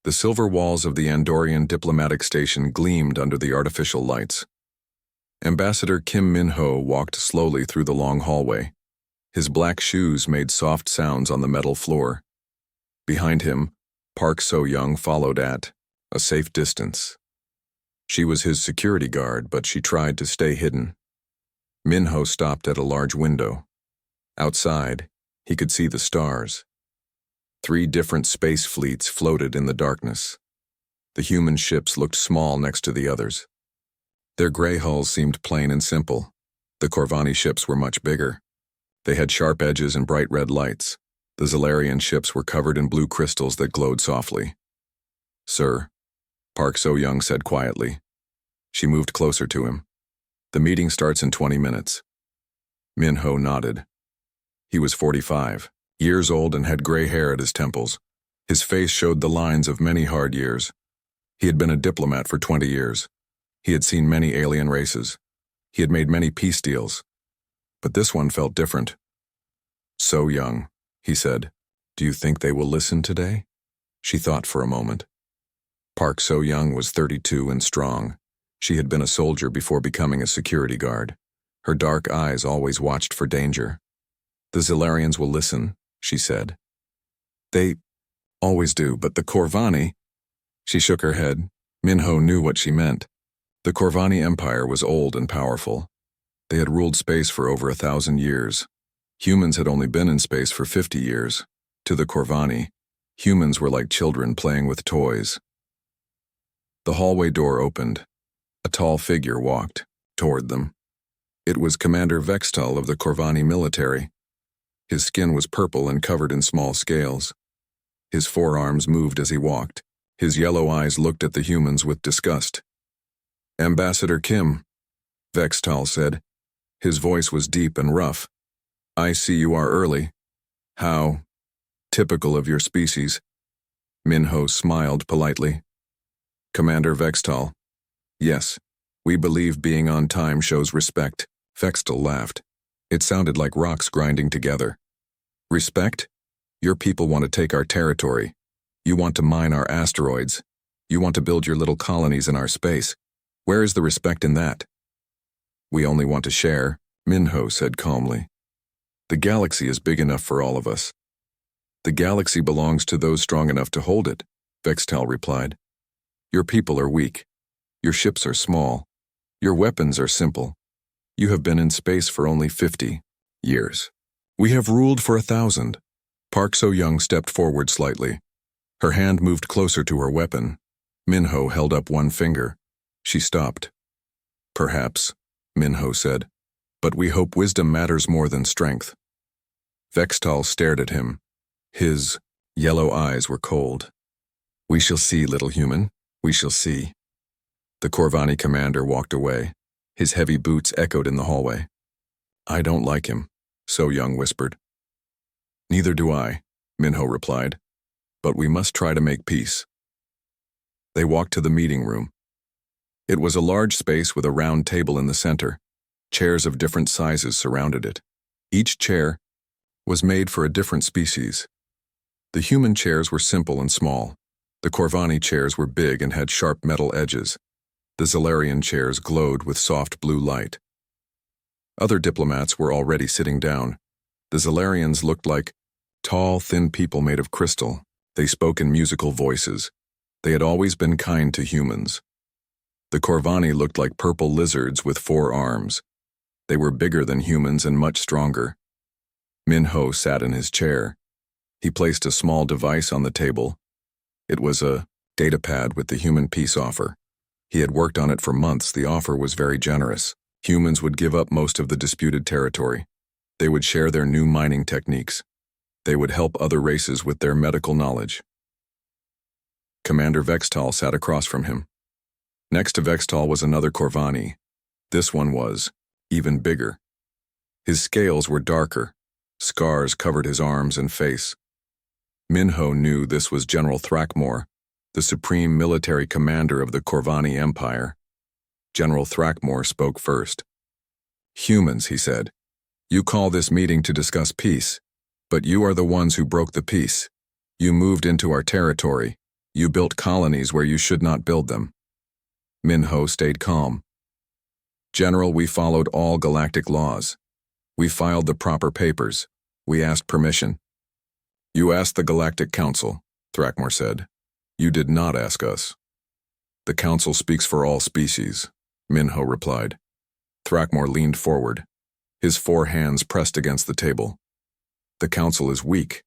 The silver walls of the Andorian diplomatic station gleamed under the artificial lights. Ambassador Kim Min-ho walked slowly through the long hallway. His black shoes made soft sounds on the metal floor. Behind him, Park So-young followed at a safe distance. She was his security guard, but she tried to stay hidden. Min-ho stopped at a large window. Outside, he could see the stars. 3 different space fleets floated in the darkness. The human ships looked small next to the others. Their gray hulls seemed plain and simple. The Corvani ships were much bigger. They had sharp edges and bright red lights. The Zalarian ships were covered in blue crystals that glowed softly. "Sir," Park So-young said quietly. She moved closer to him. "The meeting starts in 20 minutes. Min-ho nodded. He was 45, years old and had gray hair at his temples. His face showed the lines of many hard years. He had been a diplomat for 20 years. He had seen many alien races. He had made many peace deals. But this one felt different. "So-young," he said, "do you think they will listen today?" She thought for a moment. Park So-young was 32 and strong. She had been a soldier before becoming a security guard. Her dark eyes always watched for danger. "The Zalarians will listen," she said. "They always do, but the Corvani—" She shook her head. Min-ho knew what she meant. The Corvani Empire was old and powerful. They had ruled space for over 1,000 years. Humans had only been in space for 50 years. To the Corvani, humans were like children playing with toys. The hallway door opened. A tall figure walked toward them. It was Commander Vextal of the Corvani military. His skin was purple and covered in small scales. His forearms moved as he walked. His yellow eyes looked at the humans with disgust. "Ambassador Kim," Vextal said. His voice was deep and rough. "I see you are early. How typical of your species." Min-ho smiled politely. "Commander Vextal." "Yes, we believe being on time shows respect." Vextal laughed. It sounded like rocks grinding together. "Respect? Your people want to take our territory. You want to mine our asteroids. You want to build your little colonies in our space. Where is the respect in that?" "We only want to share," Min-ho said calmly. "The galaxy is big enough for all of us." "The galaxy belongs to those strong enough to hold it," Vextal replied. "Your people are weak. Your ships are small. Your weapons are simple. You have been in space for only 50 years. We have ruled for 1,000. Park So-young stepped forward slightly. Her hand moved closer to her weapon. Min-ho held up one finger. She stopped. "Perhaps," Min-ho said, "but we hope wisdom matters more than strength." Vextal stared at him. His yellow eyes were cold. "We shall see, little human. We shall see." The Corvani commander walked away. His heavy boots echoed in the hallway. "I don't like him," So-young whispered. "Neither do I," Min-ho replied. "But we must try to make peace." They walked to the meeting room. It was a large space with a round table in the center. Chairs of different sizes surrounded it. Each chair was made for a different species. The human chairs were simple and small. The Corvani chairs were big and had sharp metal edges. The Zalarian chairs glowed with soft blue light. Other diplomats were already sitting down. The Zalarians looked like tall, thin people made of crystal. They spoke in musical voices. They had always been kind to humans. The Corvani looked like purple lizards with 4 arms. They were bigger than humans and much stronger. Min-ho sat in his chair. He placed a small device on the table. It was a datapad with the human peace offer. He had worked on it for months. The offer was very generous. Humans would give up most of the disputed territory. They would share their new mining techniques. They would help other races with their medical knowledge. Commander Vextal sat across from him. Next to Vextal was another Corvani. This one was even bigger. His scales were darker. Scars covered his arms and face. Min-ho knew this was General Thrackmore, the supreme military commander of the Corvani Empire. General Thrackmore spoke first. "Humans," he said, "you call this meeting to discuss peace, but you are the ones who broke the peace. You moved into our territory. You built colonies where you should not build them. Minho stayed calm. General, we followed all galactic laws. We filed the proper papers. We asked permission. You asked the Galactic Council, Thrackmore said. You did not ask us. The Council speaks for all species, Minho replied. Thrackmore leaned forward. His 4 hands pressed against the table. The Council is weak.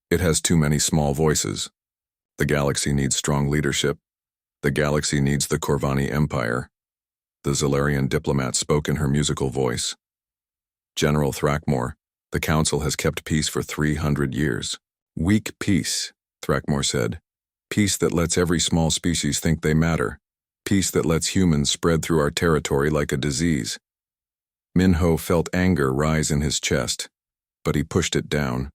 It has too many small voices. The galaxy needs strong leadership. The galaxy needs the Corvani Empire. The Zalarian diplomat spoke in her musical voice. General Thrackmore, the Council has kept peace for 300 years. Weak peace, Thrackmore said. Peace that lets every small species think they matter. Peace that lets humans spread through our territory like a disease. Minho felt anger rise in his chest, but he pushed it down.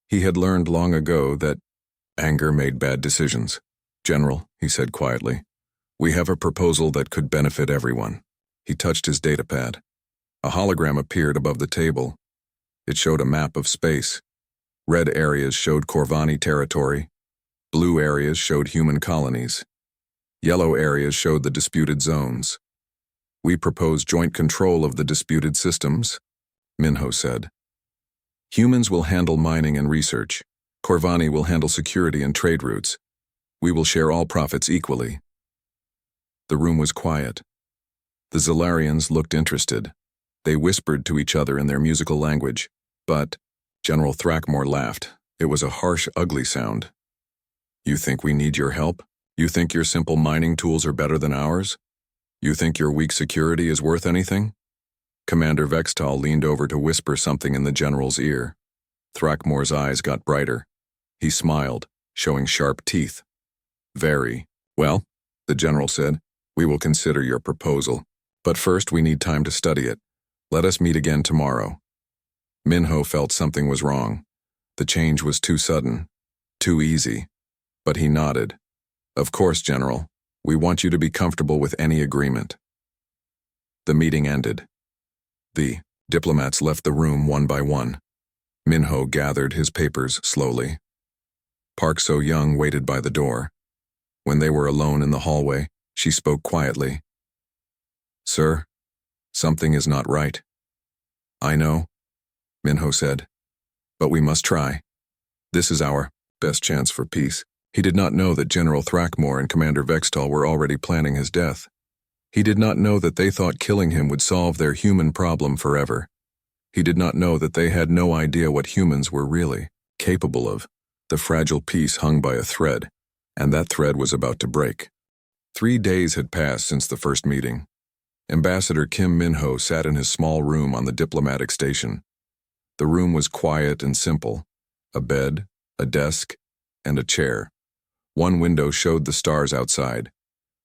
He had learned long ago that anger made bad decisions. General, he said quietly, we have a proposal that could benefit everyone. He touched his datapad. A hologram appeared above the table. It showed a map of space. Red areas showed Corvani territory. Blue areas showed human colonies. Yellow areas showed the disputed zones. We propose joint control of the disputed systems, Minho said. Humans will handle mining and research. Corvani will handle security and trade routes. We will share all profits equally. The room was quiet. The Zalarians looked interested. They whispered to each other in their musical language, but General Thrackmore laughed. It was a harsh, ugly sound. You think we need your help? You think your simple mining tools are better than ours? You think your weak security is worth anything? Commander Vextal leaned over to whisper something in the general's ear. Thrackmore's eyes got brighter. He smiled, showing sharp teeth. Very well, the general said. We will consider your proposal. But first we need time to study it. Let us meet again tomorrow. Minho felt something was wrong. The change was too sudden, too easy. But he nodded. Of course, General. We want you to be comfortable with any agreement. The meeting ended. The diplomats left the room one by one. Minho gathered his papers slowly. Park So-young waited by the door. When they were alone in the hallway, she spoke quietly. Sir, something is not right. I know, Minho said, but we must try. This is our best chance for peace. He did not know that General Thrackmore and Commander Vextal were already planning his death. He did not know that they thought killing him would solve their human problem forever. He did not know that they had no idea what humans were really capable of. The fragile peace hung by a thread, and that thread was about to break. 3 days had passed since the first meeting. Ambassador Kim Minho sat in his small room on the diplomatic station. The room was quiet and simple. A bed, a desk, and a chair. One window showed the stars outside.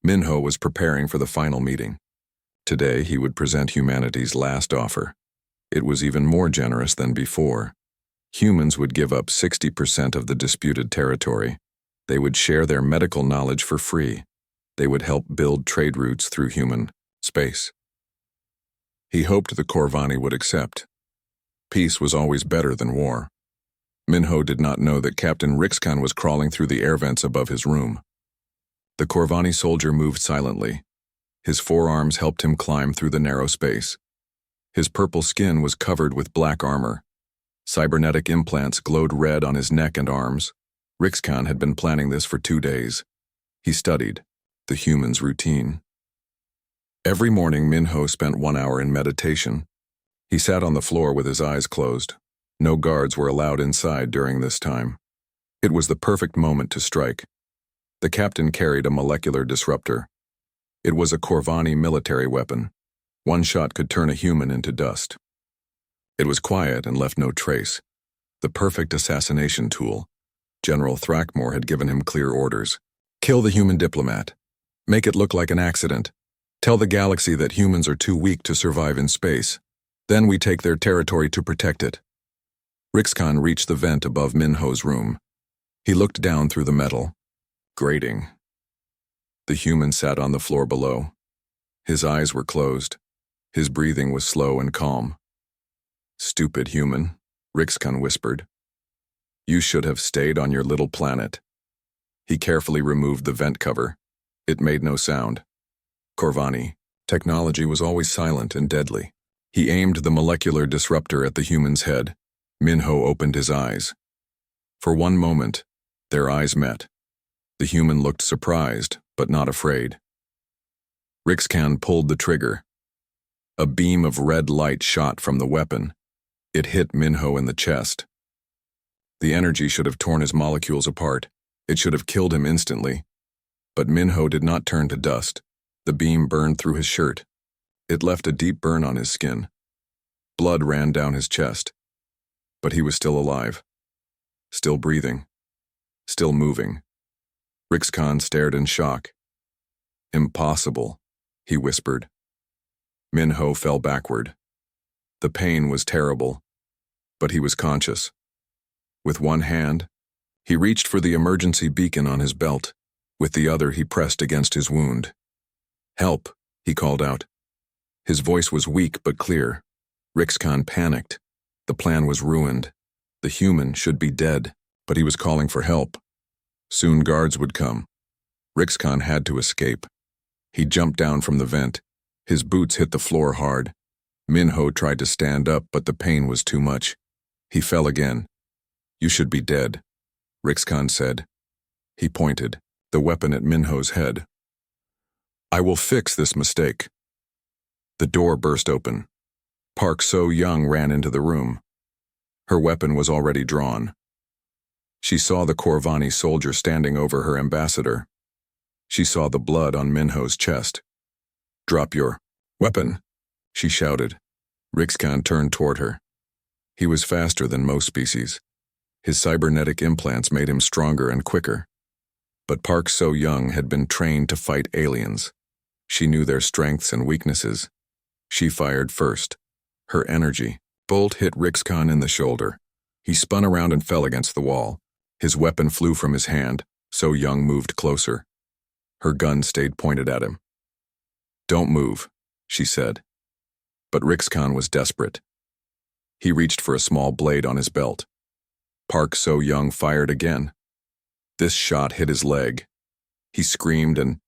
Minho was preparing for the final meeting. Today he would present humanity's last offer. It was even more generous than before. Humans would give up 60% of the disputed territory. They would share their medical knowledge for free. They would help build trade routes through human space. He hoped the Corvani would accept. Peace was always better than war. Minho did not know that Captain Rixcon was crawling through the air vents above his room. The Corvani soldier moved silently. His forearms helped him climb through the narrow space. His purple skin was covered with black armor. Cybernetic implants glowed red on his neck and arms. Rixcon had been planning this for 2 days. He studied the human's routine. Every morning, Minho spent 1 hour in meditation. He sat on the floor with his eyes closed. No guards were allowed inside during this time. It was the perfect moment to strike. The captain carried a molecular disruptor. It was a Corvani military weapon. One shot could turn a human into dust. It was quiet and left no trace. The perfect assassination tool. General Thrackmore had given him clear orders. Kill the human diplomat. Make it look like an accident. Tell the galaxy that humans are too weak to survive in space. Then we take their territory to protect it. Rixcon reached the vent above Minho's room. He looked down through the metal. Grating. The human sat on the floor below. His eyes were closed. His breathing was slow and calm. Stupid human, Rixcon whispered. You should have stayed on your little planet. He carefully removed the vent cover. It made no sound. Corvani. Technology was always silent and deadly. He aimed the molecular disruptor at the human's head. Minho opened his eyes. For one moment, their eyes met. The human looked surprised, but not afraid. Rixcan pulled the trigger. A beam of red light shot from the weapon. It hit Minho in the chest. The energy should have torn his molecules apart. It should have killed him instantly. But Minho did not turn to dust. The beam burned through his shirt. It left a deep burn on his skin. Blood ran down his chest. But he was still alive. Still breathing. Still moving. Rixcan stared in shock. "Impossible," he whispered. Minho fell backward. The pain was terrible, but he was conscious. With one hand, he reached for the emergency beacon on his belt. With the other, he pressed against his wound. "Help," he called out. His voice was weak but clear. Rixcan panicked. The plan was ruined. The human should be dead, but he was calling for help. Soon guards would come. Rixcan had to escape. He jumped down from the vent. His boots hit the floor hard. Minho tried to stand up, but the pain was too much. He fell again. "You should be dead," Rixcan said. He pointed, the weapon at Minho's head. "I will fix this mistake." The door burst open. Park So-young ran into the room. Her weapon was already drawn. She saw the Corvani soldier standing over her ambassador. She saw the blood on Minho's chest. "Drop your weapon," she shouted. Rixcan turned toward her. He was faster than most species. His cybernetic implants made him stronger and quicker. But Park So-young had been trained to fight aliens. She knew their strengths and weaknesses. She fired first. Her energy bolt hit Rixcan in the shoulder. He spun around and fell against the wall. His weapon flew from his hand. So-young moved closer. Her gun stayed pointed at him. "Don't move," she said. But Rixcan was desperate. He reached for a small blade on his belt. Park So-young fired again. This shot hit his leg. He screamed and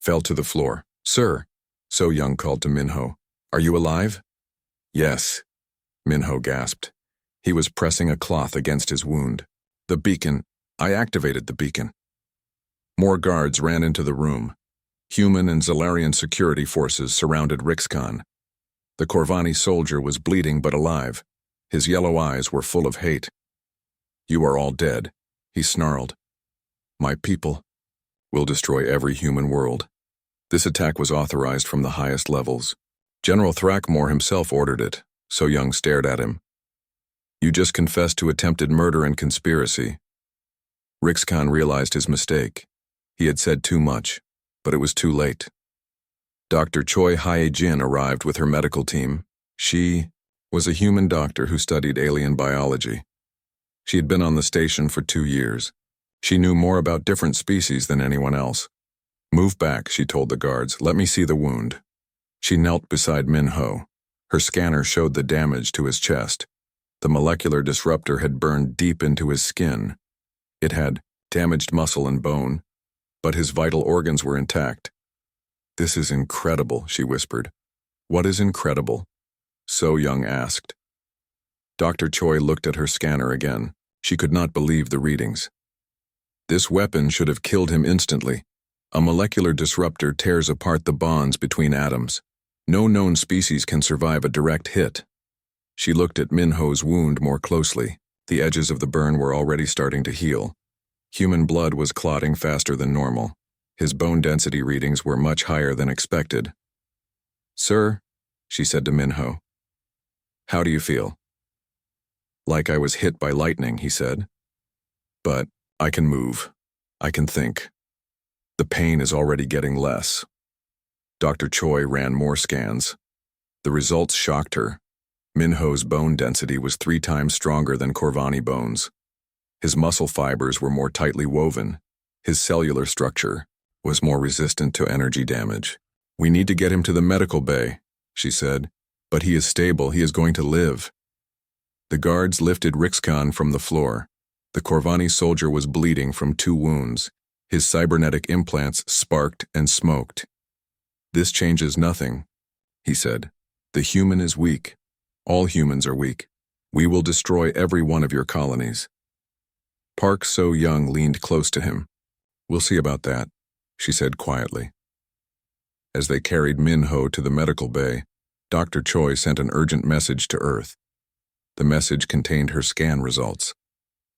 fell to the floor. "Sir," So-young called to Minho. "Are you alive?" "Yes," Minho gasped. He was pressing a cloth against his wound. "The beacon. I activated the beacon." More guards ran into the room. Human and Zalarian security forces surrounded Rixcan. The Corvani soldier was bleeding but alive. His yellow eyes were full of hate. "You are all dead," he snarled. "My people will destroy every human world." This attack was authorized from the highest levels. General Thrackmore himself ordered it. So-young stared at him. "You just confessed to attempted murder and conspiracy." Rixcan realized his mistake. He had said too much, but it was too late. Dr. Choi Hye-jin arrived with her medical team. She was a human doctor who studied alien biology. She had been on the station for 2 years. She knew more about different species than anyone else. "Move back," she told the guards. "Let me see the wound." She knelt beside Minho. Her scanner showed the damage to his chest. The molecular disruptor had burned deep into his skin. It had damaged muscle and bone, but his vital organs were intact. "This is incredible," she whispered. "What is incredible?" So-young asked. Dr. Choi looked at her scanner again. She could not believe the readings. This weapon should have killed him instantly. A molecular disruptor tears apart the bonds between atoms. No known species can survive a direct hit. She looked at Minho's wound more closely. The edges of the burn were already starting to heal. Human blood was clotting faster than normal. His bone density readings were much higher than expected. "Sir," she said to Minho, "how do you feel?" "Like I was hit by lightning," he said. "But I can move. I can think. The pain is already getting less." Dr. Choi ran more scans. The results shocked her. Minho's bone density was 3 times stronger than Corvani bones. His muscle fibers were more tightly woven. His cellular structure was more resistant to energy damage. "We need to get him to the medical bay," she said. "But he is stable. He is going to live." The guards lifted Rixcan from the floor. The Corvani soldier was bleeding from 2 wounds. His cybernetic implants sparked and smoked. "This changes nothing," he said. "The human is weak. All humans are weak. We will destroy every one of your colonies." Park So-young leaned close to him. "We'll see about that," she said quietly. As they carried Min-ho to the medical bay, Dr. Choi sent an urgent message to Earth. The message contained her scan results.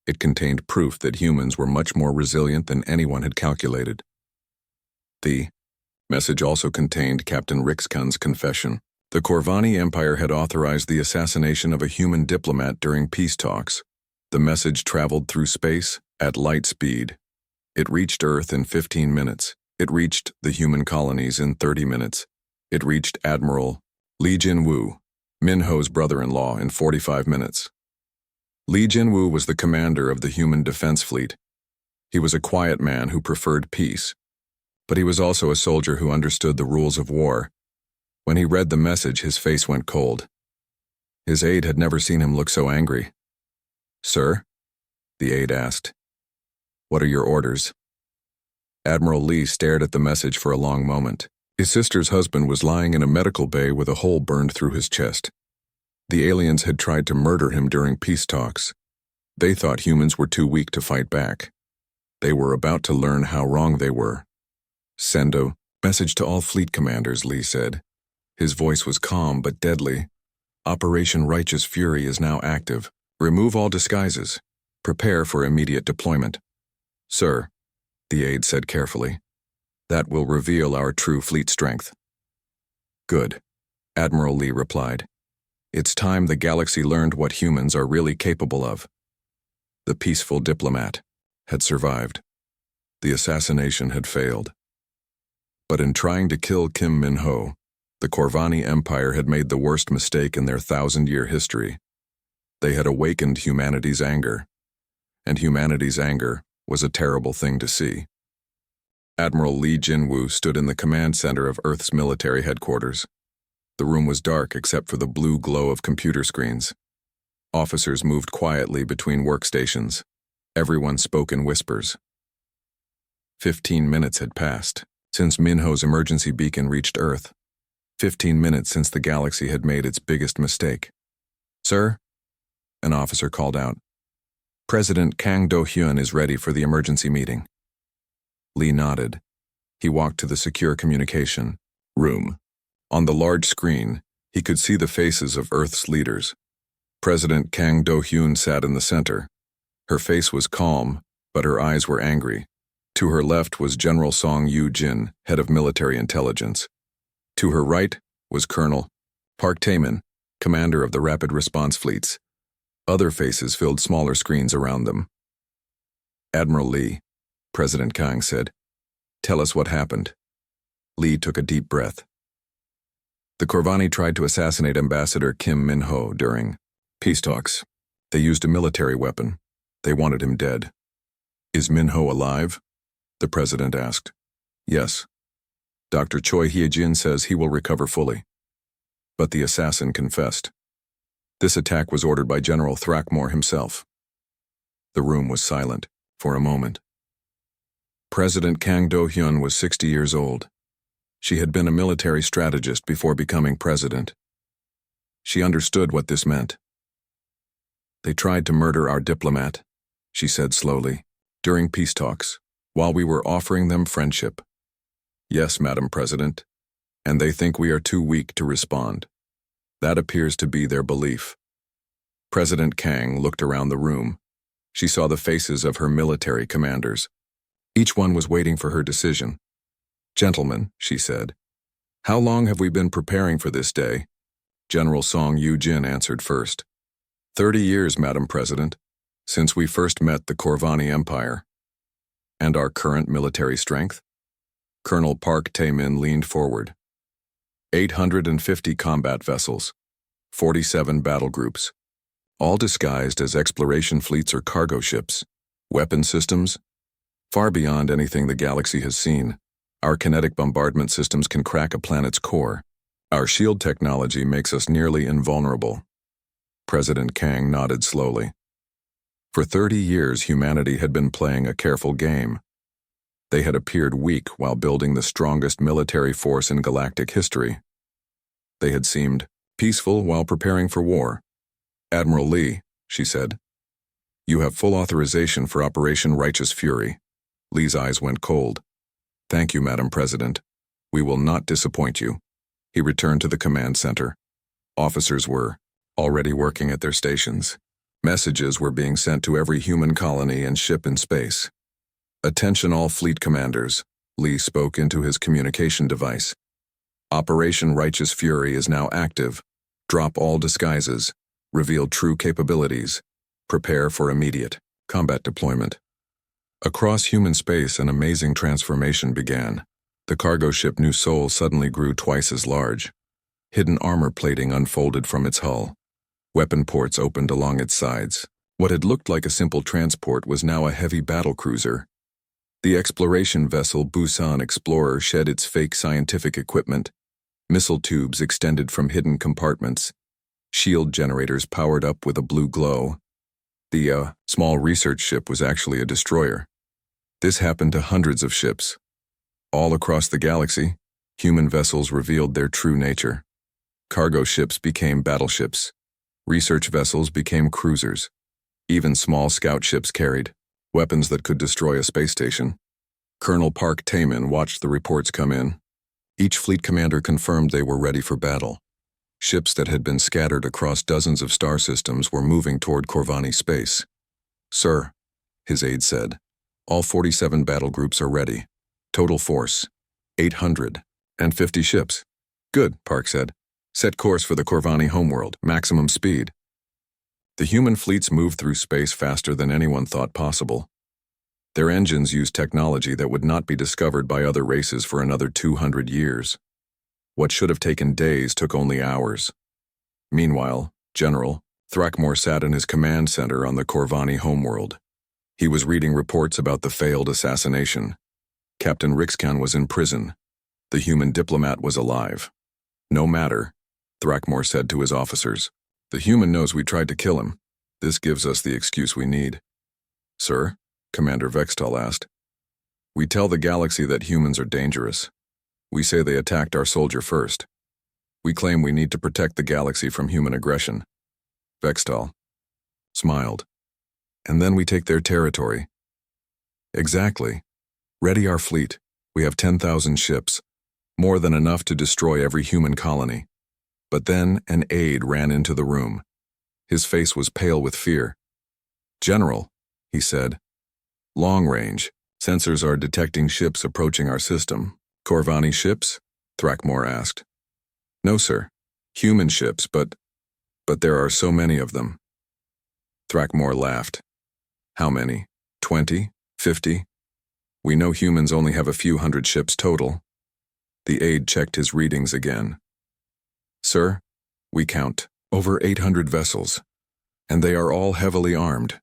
It contained proof that humans were much more resilient than anyone had calculated. The message also contained Captain Rixkun's confession. The Corvani Empire had authorized the assassination of a human diplomat during peace talks. The message traveled through space at light speed. It reached Earth in 15 minutes. It reached the human colonies in 30 minutes. It reached Admiral Lee Jin-woo, Min-ho's brother-in-law, in 45 minutes. Lee Jin-woo was the commander of the Human Defense Fleet. He was a quiet man who preferred peace, but he was also a soldier who understood the rules of war. When he read the message, his face went cold. His aide had never seen him look so angry. "Sir?" the aide asked. "What are your orders?" Admiral Lee stared at the message for a long moment. His sister's husband was lying in a medical bay with a hole burned through his chest. The aliens had tried to murder him during peace talks. They thought humans were too weak to fight back. They were about to learn how wrong they were. "Send a message to all fleet commanders," Lee said. His voice was calm but deadly. "Operation Righteous Fury is now active. Remove all disguises. Prepare for immediate deployment." "Sir," the aide said carefully, "that will reveal our true fleet strength." "Good," Admiral Lee replied. "It's time the galaxy learned what humans are really capable of." The peaceful diplomat had survived. The assassination had failed. But in trying to kill Kim Min-ho, the Corvani Empire had made the worst mistake in their 1,000-year history. They had awakened humanity's anger, and humanity's anger was a terrible thing to see. Admiral Lee Jin-woo stood in the command center of Earth's military headquarters. The room was dark except for the blue glow of computer screens. Officers moved quietly between workstations. Everyone spoke in whispers. 15 minutes had passed since Min-ho's emergency beacon reached Earth. 15 minutes since the galaxy had made its biggest mistake. "Sir?" an officer called out. "President Kang Do-hyun is ready for the emergency meeting." Lee nodded. He walked to the secure communication room. On the large screen, he could see the faces of Earth's leaders. President Kang Do-hyun sat in the center. Her face was calm, but her eyes were angry. To her left was General Song Yu-jin, head of military intelligence. To her right was Colonel Park Tae-min, commander of the rapid response fleets. Other faces filled smaller screens around them. "Admiral Lee," President Kang said, "tell us what happened." Lee took a deep breath. "The Corvani tried to assassinate Ambassador Kim Min-ho during peace talks. They used a military weapon. They wanted him dead." "Is Min-ho alive?" the president asked. "Yes. Dr. Choi Hye-jin says he will recover fully." But the assassin confessed. This attack was ordered by General Throckmore himself. The room was silent for a moment. President Kang Do-hyun was 60 years old. She had been a military strategist before becoming president. She understood what this meant. "They tried to murder our diplomat," she said slowly, "during peace talks, while we were offering them friendship." "Yes, Madam President, and they think we are too weak to respond. That appears to be their belief." President Kang looked around the room. She saw the faces of her military commanders. Each one was waiting for her decision. "Gentlemen," she said, "how long have we been preparing for this day?" General Song Yu-jin answered first. 30 years, Madam President, since we first met the Corvani Empire." "And our current military strength?" Colonel Park Tae-min leaned forward. 850 combat vessels, 47 battle groups, all disguised as exploration fleets or cargo ships. Weapon systems? Far beyond anything the galaxy has seen. Our kinetic bombardment systems can crack a planet's core. Our shield technology makes us nearly invulnerable. President Kang nodded slowly. For 30 years, humanity had been playing a careful game. They had appeared weak while building the strongest military force in galactic history. They had seemed peaceful while preparing for war. "Admiral Lee," she said, "you have full authorization for Operation Righteous Fury." Lee's eyes went cold. "Thank you, Madam President. We will not disappoint you." He returned to the command center. Officers were already working at their stations. Messages were being sent to every human colony and ship in space. "Attention all fleet commanders," Lee spoke into his communication device. "Operation Righteous Fury is now active. Drop all disguises. Reveal true capabilities. Prepare for immediate combat deployment." Across human space, an amazing transformation began. The cargo ship New Sol suddenly grew twice as large. Hidden armor plating unfolded from its hull. Weapon ports opened along its sides. What had looked like a simple transport was now a heavy battlecruiser. The exploration vessel Busan Explorer shed its fake scientific equipment. Missile tubes extended from hidden compartments. Shield generators powered up with a blue glow. The small research ship was actually a destroyer. This happened to hundreds of ships. All across the galaxy, human vessels revealed their true nature. Cargo ships became battleships. Research vessels became cruisers. Even small scout ships carried weapons that could destroy a space station. Colonel Park Taemin watched the reports come in. Each fleet commander confirmed they were ready for battle. Ships that had been scattered across dozens of star systems were moving toward Corvani space. "Sir," his aide said, "all 47 battle groups are ready. Total force, 850 ships." "Good," Park said. "Set course for the Corvani homeworld, maximum speed." The human fleets moved through space faster than anyone thought possible. Their engines used technology that would not be discovered by other races for another 200 years. What should have taken days took only hours. Meanwhile, General Thrackmore sat in his command center on the Corvani homeworld. He was reading reports about the failed assassination. Captain Rixcan was in prison. The human diplomat was alive. "No matter," Thrackmore said to his officers. "The human knows we tried to kill him. This gives us the excuse we need." "Sir?" Commander Vextal asked. "We tell the galaxy that humans are dangerous. We say they attacked our soldier first. We claim we need to protect the galaxy from human aggression." Vextal smiled. "And then we take their territory." "Exactly. Ready our fleet. We have 10,000 ships, more than enough to destroy every human colony." But then an aide ran into the room. His face was pale with fear. "General," he said, "long range. Sensors are detecting ships approaching our system." "Corvani ships?" Thrackmore asked. "No, sir. Human ships, but there are so many of them." Thrackmore laughed. "How many? 20? 50? We know humans only have a few hundred ships total." The aide checked his readings again. "Sir, we count over 800 vessels, and they are all heavily armed."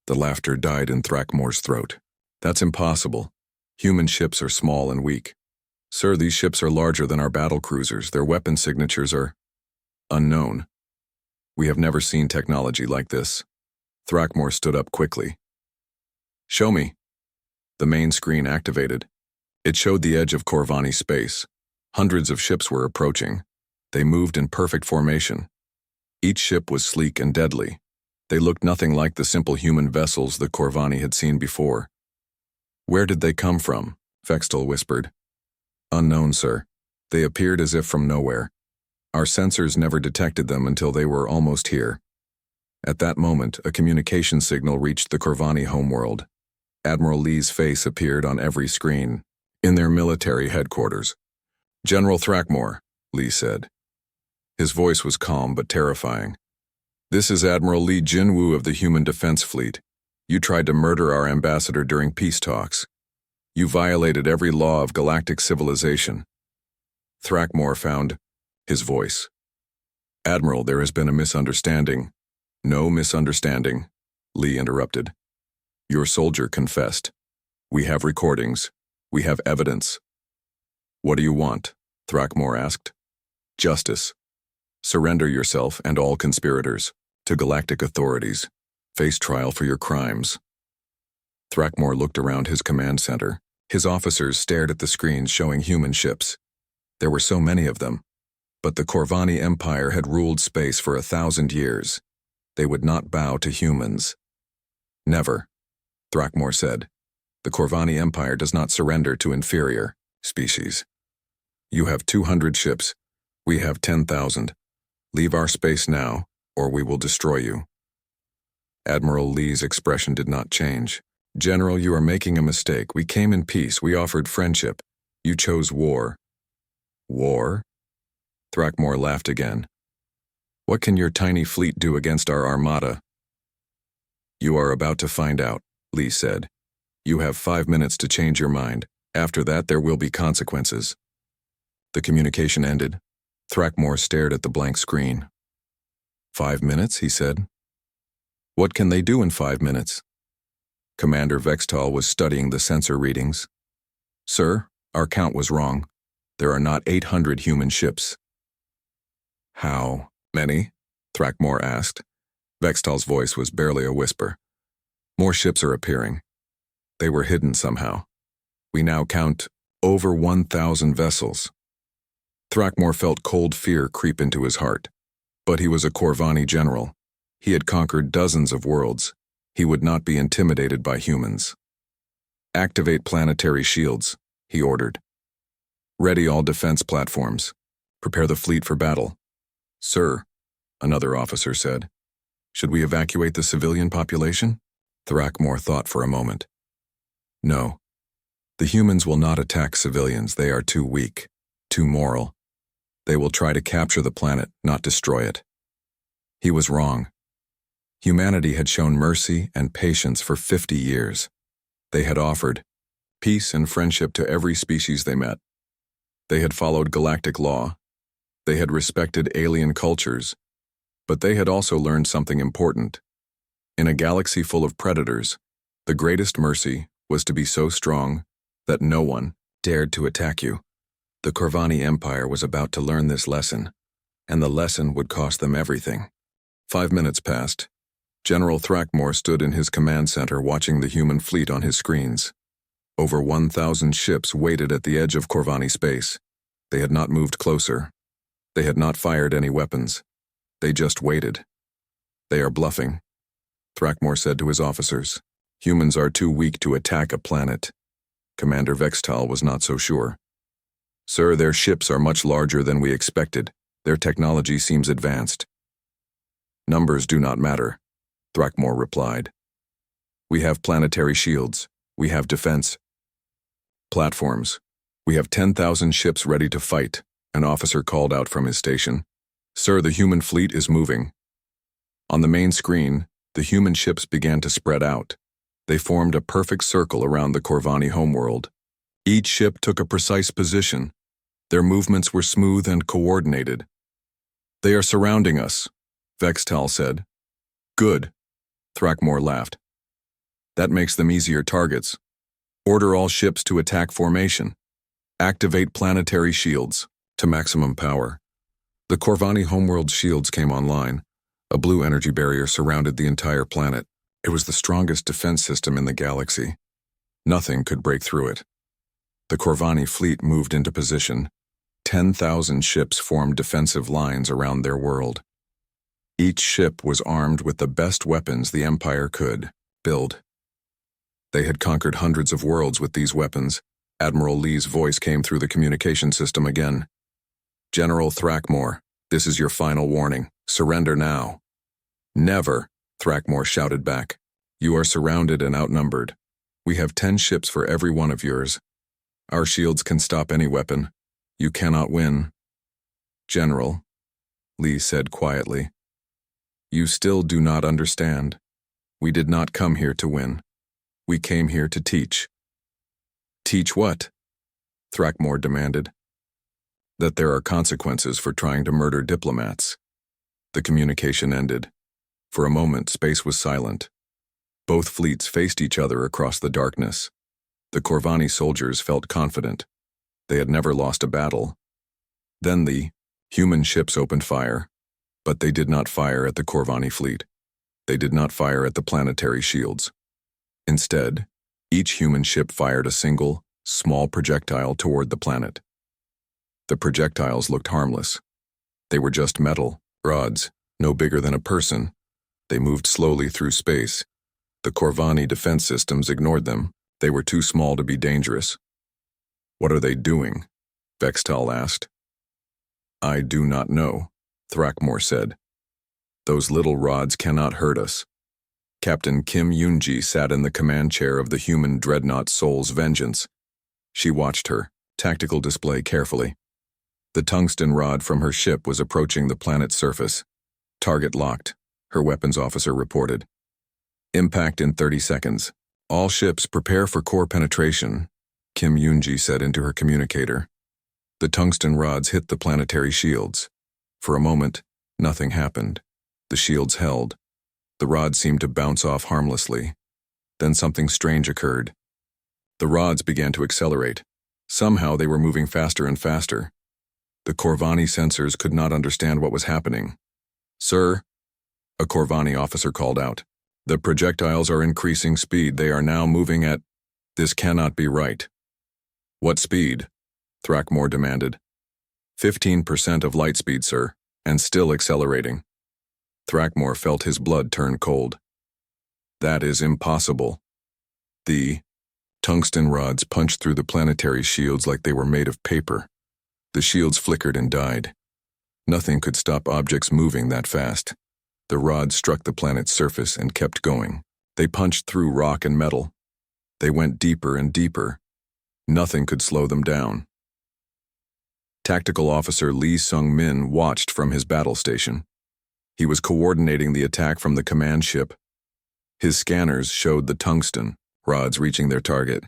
The laughter died in Thrackmore's throat. "That's impossible. Human ships are small and weak." "Sir, these ships are larger than our battle cruisers. Their weapon signatures are unknown. We have never seen technology like this." Thrackmore stood up quickly. "Show me." The main screen activated. It showed the edge of Corvani space. Hundreds of ships were approaching. They moved in perfect formation. Each ship was sleek and deadly. They looked nothing like the simple human vessels the Corvani had seen before. "Where did they come from?" Vextal whispered. "Unknown, sir. They appeared as if from nowhere. Our sensors never detected them until they were almost here." At that moment, a communication signal reached the Corvani homeworld. Admiral Lee's face appeared on every screen. "In their military headquarters." "General Thrackmore," Lee said. His voice was calm but terrifying. "This is Admiral Lee Jinwoo of the Human Defense Fleet. You tried to murder our ambassador during peace talks. You violated every law of galactic civilization." Thrackmore found his voice. "Admiral, there has been a misunderstanding." "No misunderstanding," Lee interrupted. "Your soldier confessed. We have recordings. We have evidence." "What do you want?" Thrackmore asked. "Justice. Surrender yourself and all conspirators to galactic authorities. Face trial for your crimes." Thrackmore looked around his command center. His officers stared at the screens showing human ships. There were so many of them. But the Corvani Empire had ruled space for 1,000 years. They would not bow to humans. Never, Thrakmor said. The Corvani Empire does not surrender to inferior species. You have 200 ships. We have 10,000. Leave our space now, or we will destroy you. Admiral Lee's expression did not change. General, you are making a mistake. We came in peace. We offered friendship. You chose war. War? Thrakmor laughed again. What can your tiny fleet do against our armada? You are about to find out, Lee said. You have 5 minutes to change your mind. After that, there will be consequences. The communication ended. Thrakmor stared at the blank screen. 5 minutes, he said. What can they do in 5 minutes? Commander Vextal was studying the sensor readings. Sir, our count was wrong. There are not 800 human ships. How many? Thrakmor asked. Vextal's voice was barely a whisper. More ships are appearing. They were hidden somehow. We now count over 1,000 vessels. Thrakmor felt cold fear creep into his heart. But he was a Corvani general. He had conquered dozens of worlds. He would not be intimidated by humans. Activate planetary shields, he ordered. Ready all defense platforms. Prepare the fleet for battle. Sir, another officer said. Should we evacuate the civilian population? Thrakmor thought for a moment. No. The humans will not attack civilians. They are too weak, too moral. They will try to capture the planet, not destroy it. He was wrong. Humanity had shown mercy and patience for 50 years. They had offered peace and friendship to every species they met. They had followed galactic law. They had respected alien cultures. But they had also learned something important. In a galaxy full of predators, the greatest mercy was to be so strong that no one dared to attack you. The Corvani Empire was about to learn this lesson, and the lesson would cost them everything. 5 minutes passed. General Thrakmor stood in his command center watching the human fleet on his screens. Over 1,000 ships waited at the edge of Corvani space. They had not moved closer. They had not fired any weapons. They just waited. They are bluffing, Thrakmor said to his officers. Humans are too weak to attack a planet. Commander Vextal was not so sure. Sir, their ships are much larger than we expected. Their technology seems advanced. Numbers do not matter, Thrakmor replied. We have planetary shields. We have defense platforms. We have 10,000 ships ready to fight, an officer called out from his station. Sir, the human fleet is moving. On the main screen, the human ships began to spread out. They formed a perfect circle around the Corvani homeworld. Each ship took a precise position. Their movements were smooth and coordinated. They are surrounding us, Vextal said. Good, Thrakmor laughed. That makes them easier targets. Order all ships to attack formation. Activate planetary shields to maximum power. The Corvani homeworld shields came online. A blue energy barrier surrounded the entire planet. It was the strongest defense system in the galaxy. Nothing could break through it. The Corvani fleet moved into position. 10,000 ships formed defensive lines around their world. Each ship was armed with the best weapons the Empire could build. They had conquered hundreds of worlds with these weapons. Admiral Lee's voice came through the communication system again. General Thrakmor, this is your final warning. Surrender now. Never, Thrakmor shouted back. You are surrounded and outnumbered. We have 10 ships for every one of yours. Our shields can stop any weapon. You cannot win. General, Lee said quietly. You still do not understand. We did not come here to win. We came here to teach. Teach what? Thrakmor demanded. That there are consequences for trying to murder diplomats. The communication ended. For a moment, space was silent. Both fleets faced each other across the darkness. The Corvani soldiers felt confident. They had never lost a battle. Then the human ships opened fire, but they did not fire at the Corvani fleet. They did not fire at the planetary shields. Instead, each human ship fired a single, small projectile toward the planet. The projectiles looked harmless. They were just metal rods, no bigger than a person. They moved slowly through space. The Corvani defense systems ignored them. They were too small to be dangerous. "What are they doing?" Vextal asked. "I do not know," Thrackmore said. "Those little rods cannot hurt us." Captain Kim Yoonji sat in the command chair of the human dreadnought Soul's Vengeance. She watched her tactical display carefully. The tungsten rod from her ship was approaching the planet's surface. "Target locked," her weapons officer reported. "Impact in 30 seconds. All ships prepare for core penetration," Kim Yoonji said into her communicator. The tungsten rods hit the planetary shields. For a moment, nothing happened. The shields held. The rods seemed to bounce off harmlessly. Then something strange occurred. The rods began to accelerate. Somehow they were moving faster and faster. The Corvani sensors could not understand what was happening. "Sir," a Corvani officer called out, "the projectiles are increasing speed. They are now moving at... This cannot be right." "What speed?" Thrackmore demanded. 15% of light speed, sir, and still accelerating." Thrackmore felt his blood turn cold. "That is impossible." The tungsten rods punched through the planetary shields like they were made of paper. The shields flickered and died. Nothing could stop objects moving that fast. The rods struck the planet's surface and kept going. They punched through rock and metal. They went deeper and deeper. Nothing could slow them down. Tactical Officer Lee Sung-min watched from his battle station. He was coordinating the attack from the command ship. His scanners showed the tungsten rods reaching their target.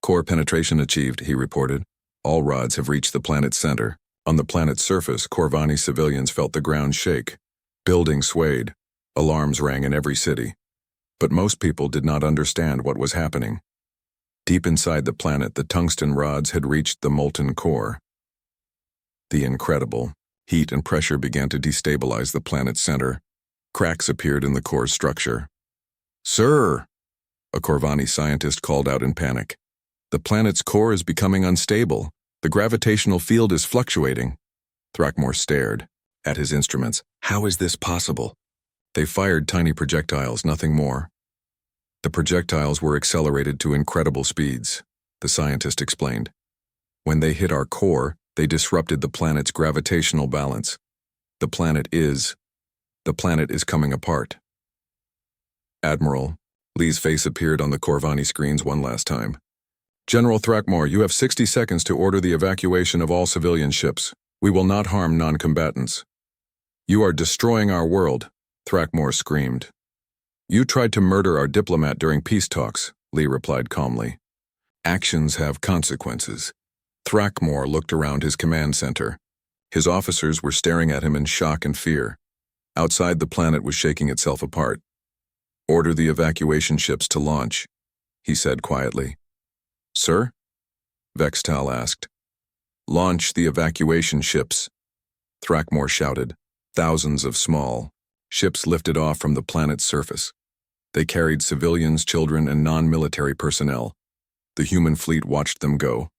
"Core penetration achieved," he reported. "All rods have reached the planet's center." On the planet's surface, Corvani civilians felt the ground shake. Buildings swayed. Alarms rang in every city. But most people did not understand what was happening. Deep inside the planet, the tungsten rods had reached the molten core. The incredible heat and pressure began to destabilize the planet's center. Cracks appeared in the core's structure. "Sir!" a Corvani scientist called out in panic. "The planet's core is becoming unstable. The gravitational field is fluctuating." Thrackmore stared at his instruments. "How is this possible?" "They fired tiny projectiles, nothing more." "The projectiles were accelerated to incredible speeds," the scientist explained. "When they hit our core, they disrupted the planet's gravitational balance. The planet is coming apart." "Admiral," Lee's face appeared on the Corvani screens one last time. "General Thrackmore, you have 60 seconds to order the evacuation of all civilian ships. We will not harm non-combatants." "You are destroying our world," Thrackmore screamed. "You tried to murder our diplomat during peace talks," Lee replied calmly. "Actions have consequences." Thrackmore looked around his command center. His officers were staring at him in shock and fear. Outside, the planet was shaking itself apart. "Order the evacuation ships to launch," he said quietly. "Sir?" Vextal asked. "Launch the evacuation ships," Thrackmore shouted. Thousands of small ships lifted off from the planet's surface. They carried civilians, children, and non-military personnel. The human fleet watched them go.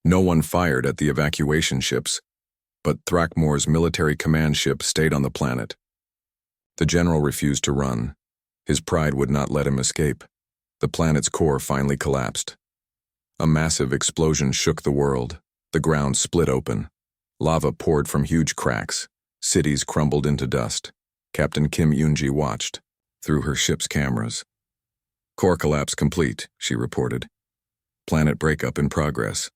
No one fired at the evacuation ships, but Thrackmore's military command ship stayed on the planet. The general refused to run. His pride would not let him escape. The planet's core finally collapsed. A massive explosion shook the world. The ground split open. Lava poured from huge cracks. Cities crumbled into dust. Captain Kim Yoonji watched through her ship's cameras. "Core collapse complete," she reported. "Planet breakup in progress."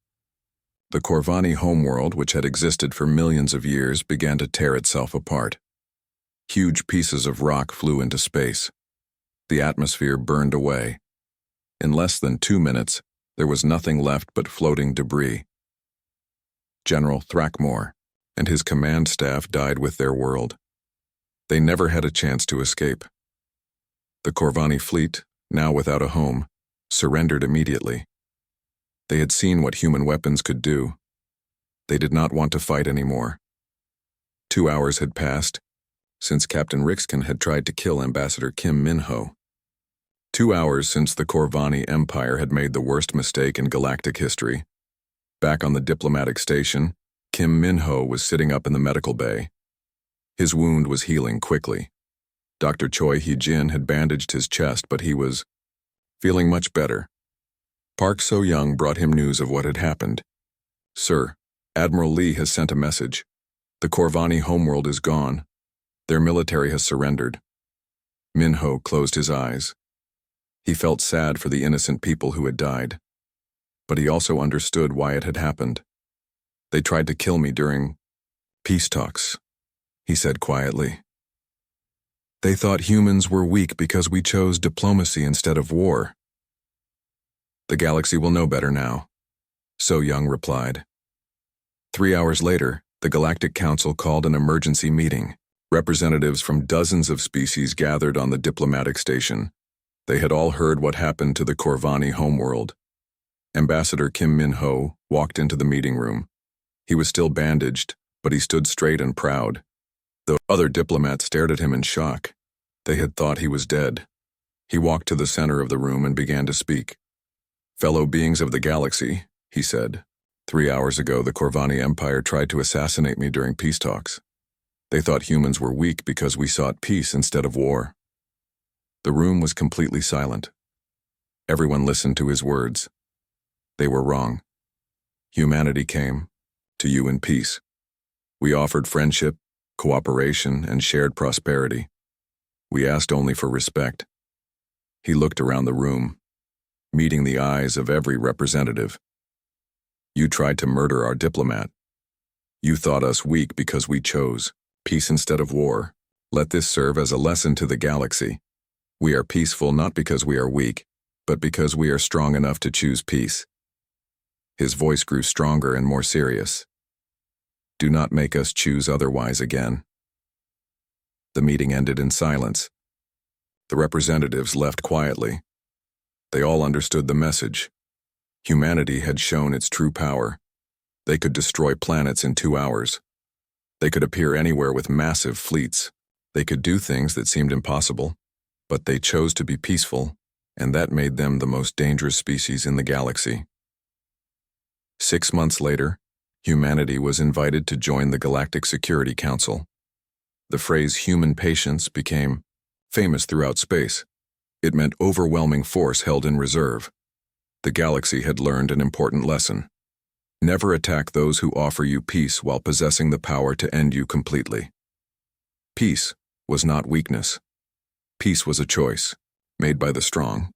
The Corvani homeworld, which had existed for millions of years, began to tear itself apart. Huge pieces of rock flew into space. The atmosphere burned away. In less than 2 minutes, there was nothing left but floating debris. General Thrackmore and his command staff died with their world. They never had a chance to escape. The Corvani fleet, now without a home, surrendered immediately. They had seen what human weapons could do. They did not want to fight anymore. 2 hours had passed since Captain Rixkin had tried to kill Ambassador Kim Min-ho. 2 hours since the Corvani Empire had made the worst mistake in galactic history. Back on the diplomatic station, Kim Min-ho was sitting up in the medical bay. His wound was healing quickly. Dr. Choi Hee-jin had bandaged his chest, but he was feeling much better. Park So-young brought him news of what had happened. "Sir, Admiral Lee has sent a message. The Corvani homeworld is gone. Their military has surrendered." Min-ho closed his eyes. He felt sad for the innocent people who had died. But he also understood why it had happened. "They tried to kill me during peace talks," he said quietly. "They thought humans were weak because we chose diplomacy instead of war." "The galaxy will know better now," So-young replied. 3 hours later, the Galactic Council called an emergency meeting. Representatives from dozens of species gathered on the diplomatic station. They had all heard what happened to the Corvani homeworld. Ambassador Kim Min-ho walked into the meeting room. He was still bandaged, but he stood straight and proud. The other diplomats stared at him in shock. They had thought he was dead. He walked to the center of the room and began to speak. "Fellow beings of the galaxy," he said. 3 hours ago, the Corvani Empire tried to assassinate me during peace talks. They thought humans were weak because we sought peace instead of war." The room was completely silent. Everyone listened to his words. They were wrong. Humanity came to you in peace. We offered friendship, cooperation, and shared prosperity. We asked only for respect. He looked around the room, meeting the eyes of every representative. You tried to murder our diplomat. You thought us weak because we chose peace instead of war. Let this serve as a lesson to the galaxy. We are peaceful not because we are weak, but because we are strong enough to choose peace. His voice grew stronger and more serious. Do not make us choose otherwise again. The meeting ended in silence. The representatives left quietly. They all understood the message. Humanity had shown its true power. They could destroy planets in 2 hours. They could appear anywhere with massive fleets. They could do things that seemed impossible, but they chose to be peaceful, and that made them the most dangerous species in the galaxy. 6 months later, humanity was invited to join the Galactic Security Council. The phrase human patience became famous throughout space. It meant overwhelming force held in reserve. The galaxy had learned an important lesson. Never attack those who offer you peace while possessing the power to end you completely. Peace was not weakness. Peace was a choice, made by the strong.